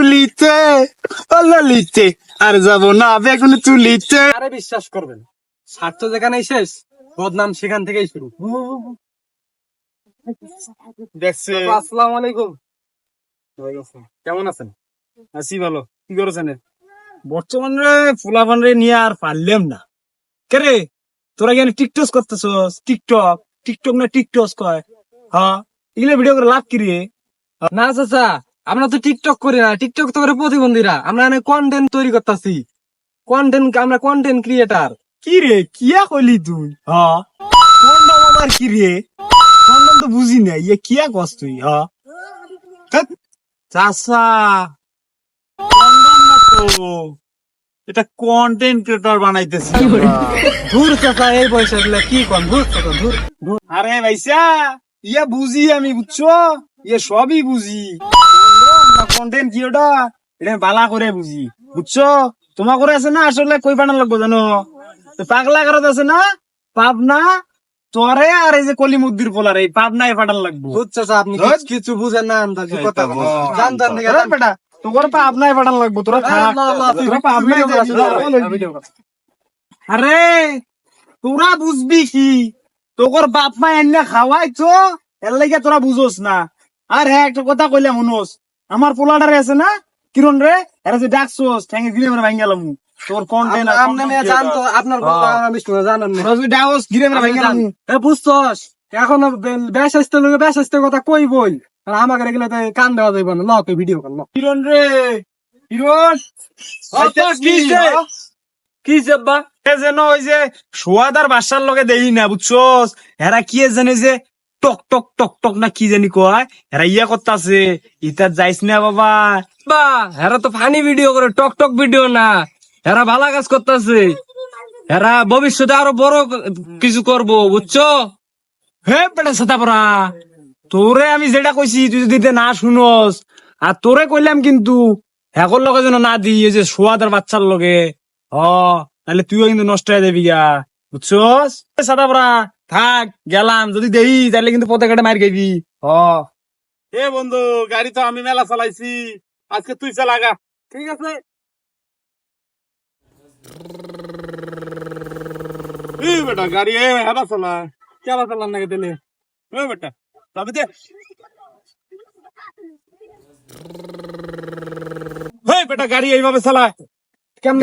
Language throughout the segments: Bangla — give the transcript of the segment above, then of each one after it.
তুলিতে ও ললিতে আর যাব না বেগুন তুলিতে। আরে বিশ্বাস করবেন, স্বার্থ যেখানেই শেষ, বদনাম সেখান থেকেই শুরু। দেখছে আসসালামু আলাইকুম। কেমন আছেন? আছি ভালো। কি করেছেন? বর্তমানে ফুলাফান রে নিয়ে আর পারলাম না। কে রে তোরা কেন টিকটক করতেছস? টিকটক টিকটক না টিকটক কয়? হ্যাঁ, এগুলো ভিডিও করে লাভ কি রে? না চাচা, আমরা তো টিকটক করি না, টিকটক তো করে প্রতিবন্ধীরা। আমরা কন্টেন্ট তৈরি করতেছি, আমরা কন্টেন্ট ক্রিয়েটার। কি রে কিয়া কইলি তুই? হ্যাঁ, কন্ডম আবার কি রে? কন্ডম তো বুঝি না, ইয়ে কিয়া কস তুই? হ্যাঁ চাষা, কন্ডম না তো, এটা কন্টেন্ট ক্রিয়েটর বানাইতেছি। ধুর চাচা, এই বয়সে এগুলা কি কন? ধুর চাচা, ধুর। আরে ভাইসা, ইয়া বুঝি আমি, বুঝছো? ইয়ে সবই বুঝি। কন্টেন্ট কি ওটা, এটা আমি বালা করে বুঝি, বুঝছো? তোমার করে আছে না, আসলে কই বানান লাগবো জানো? তো পাগলা করত আছে না, পাবনা, তোরে আর এই যে কলিমুদ্দির পোলার এই পাবনায় পাঠান লাগবো। ধুর চাচা, আপনি কিছু বুঝেন না, আন্দাজি কথা বলেন। জান জান থেকে আরে বেটা, তোর পাবনায় পাঠান লাগবো, তোরা থাক। তোরা পাবনায় যাবি। আরে তোরা বুঝবি কি, তোর বাপ মা এনে খাওয়াই তো, এর লাগে তোরা বুঝোস না। আর হ্যাঁ, একটা কথা কইলাম শুনোস, আমার পোলাটারে আছে না কিরণ রে, এরা যে ডাকছোস ঠ্যাঙ্গে গিরে মেরে ভাঙ্গি গেলাম তোর কন্টেন্ট। আপনি মেয়ে জানতো আপনার কথা আমি শুনে জানেন না। তোরা যদি ডাকস গিরে মেরে ভাঙ্গি গেলাম। এ বুঝছস, এখন বেশাস্তের কথা কই বই, আর আমাকে এগুলো কান দেওয়া যাইব না। তুই ভিডিও কর কিরণ রে, কিরণ কি যাব্বা। যেন ওই যে সোয়াদার বাসার লগে দেই না, বুঝছস? এরা কি জানে যে টক টক টক টক না কি জানি কয়, এরা ইয়া করতেছে, ইতার যাইস না বাবা। বা হেরা তো ফানি ভিডিও করে, টক টক ভিডিও না। হেরা ভালো কাজ করতেছে, হেরা ভবিষ্যতে আরো বড় কিছু করবো, বুঝছো? হে বেটা সাদা পরা, তোরে আমি যেটা কইছি তুই যদি এটা না শুনস, আর তোরে কইলাম কিন্তু হেকর লগে যেন না দি, এই যে সোয়াদার বাচ্চার লগে। তাহলে তুইও কিন্তু নষ্ট হয়ে যাবি গা, বুঝছস? সাদা পরা থাক, গেলাম। যদি দেই তাহলে কিন্তু পথে ঘাটে মার খাইবি। এ বন্ধু, গাড়ি তো আমি মেলা চালাইছি, আজকে তুই চালাগা। ঠিক আছে। বেটা গাড়ি হেবা চালা, কেবা চালান নাকি দিলে? বেটা তবে দে। বেটা গাড়ি এইভাবে চালায়,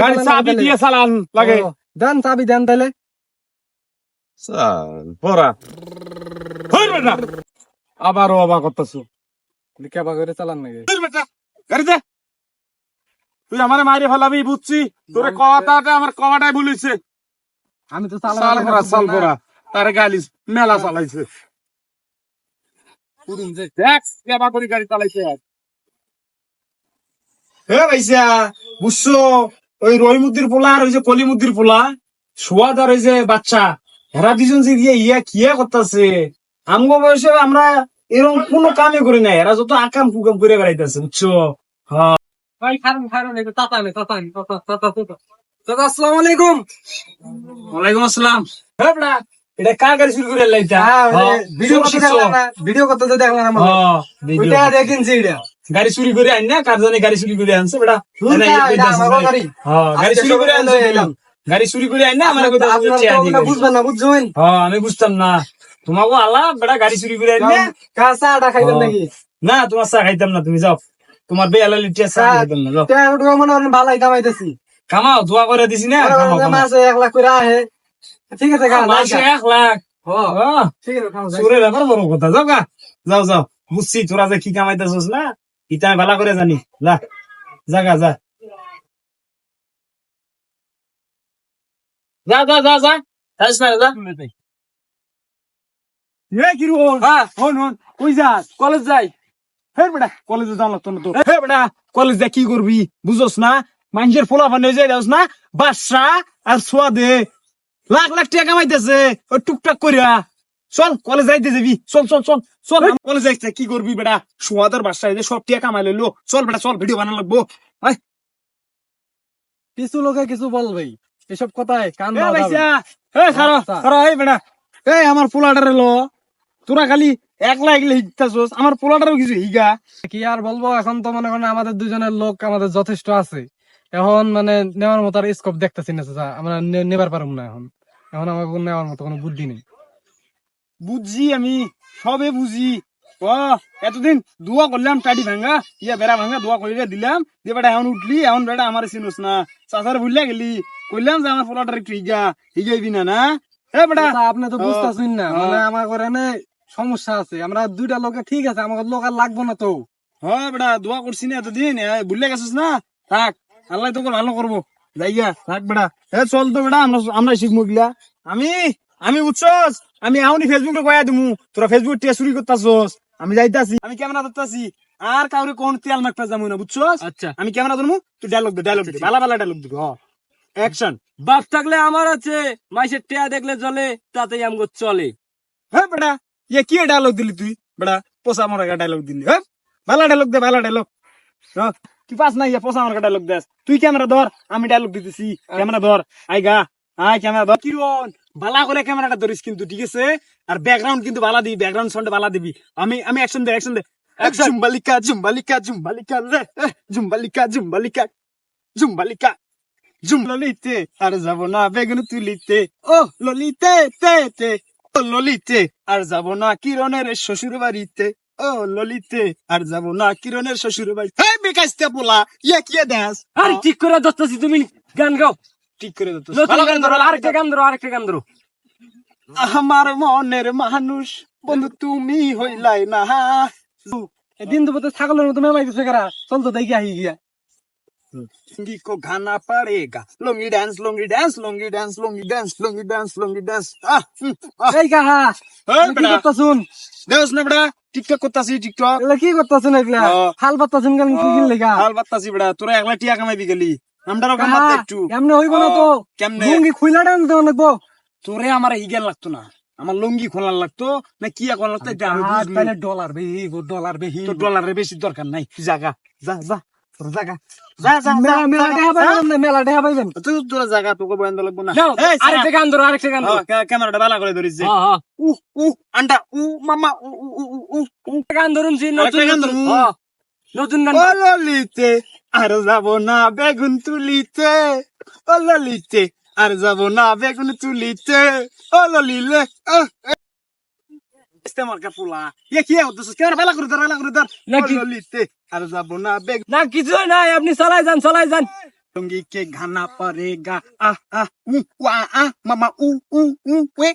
গাড়ি চাবি দিয়ে চালান লাগে। দেন চাবি দেন তাহলে। পড়া বেটা, আবারও অবাক করতেছো। কেবা করে চালান নাকি? বেটা গাড়ি দে, তুই আমার মারি ফেলাবি বুঝছি। তোর কথাটা আমার কমাটাই বলিছে। আমি তো সাল করা তার গালি মেলা চালাইছে। দেখ কেবা করে গাড়ি চালাইছে। হে ভাইসা, বুঝছো? ওই রহিমুদ্দির পোলা আর ওই যে কলিমুদ্দির পোলা, সোয়াদ আর ওই যে বাচ্চা, হেরা দুজন যে গিয়ে ইয়া কিয়া করতেছে। আমগো বয়সে আমরা এরকম কোনো কামে করি না, এরা যত আকাম কুকাম করে বেড়াইতেছে, বুঝছো? ভাই খারুন একটু তাতানি দাদা, আসসালামু আলাইকুম। ওয়ালাইকুম আসসালাম। হ্যাঁ বেটা, এটা কার গাড়ি শুরু করে লাইতা? ভিডিও করতে দেখলাম আমার ওইটা দেখেন এটা গাড়ি চুরি করে আন না, কার জানে গাড়ি চুরি করে আনছে বেটা। গাড়ি চুরি করে আনছে, গাড়ি চুরি করে আন না আমার। বুঝবেন না, বুঝছেন? আমি বুঝতাম না। তোমাকে আল্লাহ বেটা গাড়ি চুরি করে আন না। চাটা খাইবেন নাকি? না তোমার চা খাইতাম না, তুমি যাও। তোমার বেয়ালা লিটিয়া চা খাইতাম না, যাও। ভালাই কামাইতেছি, কামাও, দোয়া করে দিছি না। মাসে 1 লাখ করে আহে। ঠিক আছে, মাসে 1 লাখ? ঠিক আছে, সুরের ব্যাপার বড় কথা। যাও গা, যাও যাও। বুঝছি তোরা যে কি কামাইতেছিস না, ইটা আমি ভালো করে জানি। যা জাগা যা যা যা যা যা যাস না, যা। এ কি রো, হন হন, কই যাস? কলেজ যাই। হে বেটা, কলেজে যাও লাগতো না তো। হে বেটা, কলেজ যা কি করবি বুঝোস না? মানুষের পোলা বানিয়ে যাই যাস না, বাদশা আর সোয়াদে লাখ লাখ টাকা কামাইতেছে ওই টুকটাক করিয়া। চল কলেজ যাইতে যাবি, চল চল চল চল। কলেজ যাইতে কি করবি বেটা? সোয়াদের বাসায় যে সব টাকা কামাই লইলো। চল বেটা চল, ভিডিও বানানো লাগবো। কিছু লোকে কিছু বলবেই, এসব কথায় কান এ দেওয়া যাবে ভাইসা, না। এ খারো খারো, এই বেটা, এই আমার পোলাটারে লো, তোরা খালি একলা এগুলো শিখতাছোস, আমার পোলাটারও কিছু হিগা। কি আর বলবো, এখন তো মনে করেন আমাদের দুজনের লোক আমাদের যথেষ্ট আছে। এখন মানে নেওয়ার মতো আর স্কোপ দেখতেছি না চাচা, আমরা নেবার পারবো না এখন। এখন আমার কোনো নেওয়ার মতো কোনো বুদ্ধি নেই। বুঝছি আমি, সবে বুঝি। ও এতদিন দোয়া করলাম টাডি ভাঙ্গা, ইয়া বেড়া ভাঙ্গা দোয়া করে দিলাম, যে বেটা এখন উঠলি, এখন বেটা আমার চিনোস না, চাচার ভুলিয়া গেলি, কইলাম যে আমার পোলাটার একটু হিগাইবি না না। এ বেটা চাচা, আপনি তো বুঝতেছেন না, হ্যাঁ। মানে আমার ঘরে না সমস্যা আছে। আমরা দুইটা লোকে ঠিক আছে, আমার লোক আর লাগবো না তো। হ্যাঁ বেটা দোয়া করছি না এতদিন, ভুলিয়া গেছিস না, থাক, আল্লাহ তোকে ভালো করবো, যাইয়া থাক বেটা। চল তো বেটা, আমরা শিখবো গিলা। আমি আমি বুঝছস, আমি এখনই ফেসবুকে কয়া দিমু, তোরা ফেসবুক টিয়া চুরি করতাছস, আমি যাইতাছি, আমি ক্যামেরা ধরতাছি, আর কাউরে কোন তেল মাখতে যাবো না, বুঝছস? আচ্ছা আমি ক্যামেরা ধরমু, তুই ডায়লগ দে, ভালো ভালো ডায়লগ দিবি। অ্যাকশন। বাপ থাকলে আমার আছে, মাইসের টেয়া দেখলে চলে, তাতেই আমগো চলে। হ্যাঁ বেটা, ইয়ে কি ডায়লগ দিলি তুই বেটা, পোষা মরা ডায়লগ দিলি। হ্যাঁ ভালো ডায়লগ দে, ভালো ডায়লগ। তুই পাস না, ইয়ে পোষা মরা ডায়লগ দেস, তুই ক্যামেরা ধর, আমি ডায়লগ দিতেছি, ক্যামেরা ধর, আই গা, আয় ক্যামেরা ধর। কিরণ বালা করে ক্যামেরাটা ধরিস কিন্তু, ঠিক আছে? আর ব্যাকগ্রাউন্ড কিন্তু বালা দিবি, ব্যাকগ্রাউন্ড সাউন্ড বালা দিবি। আমি অ্যাকশন দে, জুম্বালিকা জুম্বালিকা জুম্বালিকা রে, জুম্বালিকা জুম্বালিকা জুম্বালিকা ললিতে, আর যাব না বেগুন তুলিতে, ও ললিতে তে তে, ও ললিতে, আর যাব না কিরণের শ্বশুর বাড়িতে, ও ললিতে, আর যাব না কিরণের শ্বশুর বাড়ি। হে বেকাইস্তে পোলা, ইয়া কি দেস? আরে ঠিক করে দস্তাছি, তুমি গান গাও, ঠিক করে দে তো। নতুন গান ধরো, আরেকটা গান ধরো, আরেকটা গান ধরো। আমার মনের মানুষ বন্ধু তুমি হইলাই না। দিন দুপুরে ছাগলের মতো মেমাই দিছে কারা, চল তো দেখি আহি গিয়া। लुंगी को खाना पड़ेगा, lungi dance lungi dance lungi dance lungi dance lungi dance lungi dance. এই কাহা, এই কি বেটা, করতাছুন? দেওস না বেটা, টিকটক করতাছি টিকটক। এগুলা কি করতাছুন এগুলা? হ্যাঁ। হাল পাতাছুন কেন, কি কিনলে গা? হাল বাত্তাছি বেটা, তোরা একলা টিয়া কামাইবি গেলি, আমরাও কাম কাহা, বাত্তা একটু। এমনে হইব না তো। কেমনে? লুঙ্গি খুইলা ডান্স দেওয়া লাগবো। তোরে আমার হিগেন লাগতো না, আমার লুঙ্গি খোলা লাগতো না, কি এখন লাগতো এটা আমি বুঝবো। তাহলে ডলার বেহি, ডলার বেহি। তোর ডলারের বেশি দরকার নাই, তুই জাগা, যা যা, তোর জাগা, যা যা যা, মেলা টেহা পাইবেন না, মেলা টেহা পাইবেন। তুই তোরা জাগা, তোকে বয়ান লাগবো না। যাও, এই, আরেকটা গান ধরো, আরেকটা গান ধরো। ক্যামেরাটা ভালো করে ধরিস যে। হ্যাঁ, হ্যাঁ। আন্ডা মামা গান ধরুন জি, নতুন আরেকটা গান নতুন। ধরুন। হ্যাঁ, নতুন গান। ও ললিতে, আর যাব না বেগুন তুলিতে, ও ললিতে, আর যাব না বেগুন তুলিতে, ও ললিলে। ইস্তেমার কাপুলা, ইয়ে কি হচ্ছে? ক্যামেরা ভালো করে ধর, ভালো করে ধর। ও নাকি? ললিতে, আর যাব না বেগুন। না কিছুই নাই, আপনি চালাই যান, চালাই যান। लुंगी के खाना पड़ेगा, आ आ ऊ आ आ मामा ऊ ऊ ऊ वे